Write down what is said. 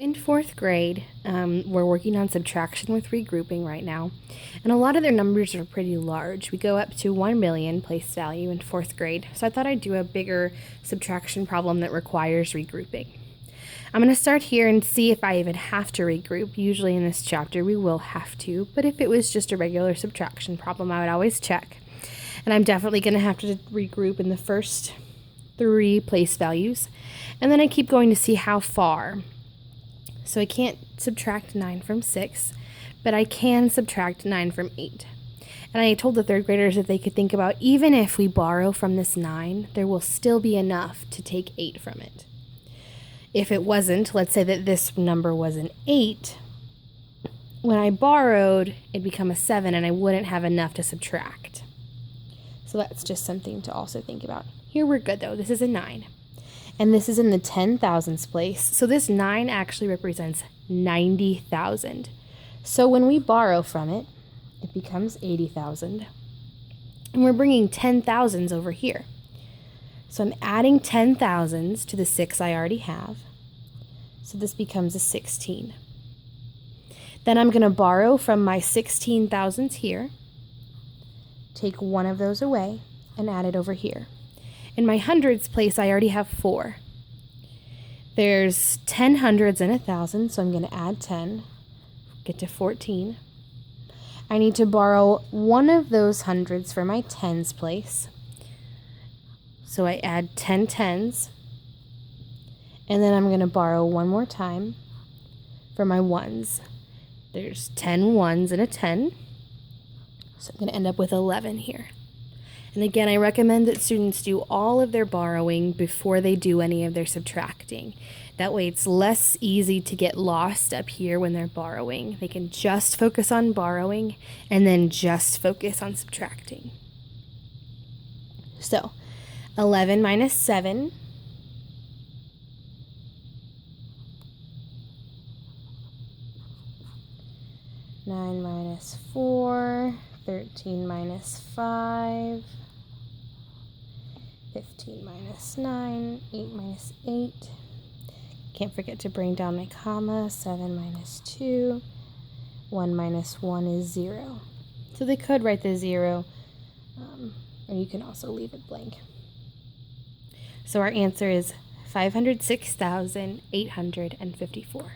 In fourth grade, we're working on subtraction with regrouping right now, and a lot of their numbers are pretty large. We go up to 1 million place value in fourth grade, so I thought I'd do a bigger subtraction problem that requires regrouping. I'm going to start here and see if I even have to regroup. Usually in this chapter we will have to, but if it was just a regular subtraction problem, I would always check. And I'm definitely going to have to regroup in the first 3 place values, and then I keep going to see how far. So I can't subtract 9 from 6, but I can subtract 9 from 8. And I told the third graders that they could think about, even if we borrow from this 9, there will still be enough to take 8 from it. If it wasn't, let's say that this number was an 8, when I borrowed, it'd become a 7 and I wouldn't have enough to subtract. So that's just something to also think about. Here we're good though, this is a 9. And this is in the 10,000s place. So this 9 actually represents 90,000. So when we borrow from it, it becomes 80,000. And we're bringing 10,000s over here. So I'm adding 10,000s to the 6 I already have. So this becomes a 16. Then I'm going to borrow from my 16,000s here, take one of those away, and add it over here. In my hundreds place, I already have 4. There's 10 hundreds and 1,000, so I'm going to add 10, get to 14. I need to borrow one of those hundreds for my tens place. So I add 10 tens, and then I'm going to borrow one more time for my ones. There's 10 ones and a 10, so I'm going to end up with 11 here. And again, I recommend that students do all of their borrowing before they do any of their subtracting. That way it's less easy to get lost up here when they're borrowing. They can just focus on borrowing and then just focus on subtracting. So, 11 minus 7. Nine minus 4. 13 minus 5. 15 minus 9, 8 minus 8. Can't forget to bring down my comma. 7 minus 2. 1 minus 1 is 0. So they could write the 0, or you can also leave it blank. So our answer is 506,854.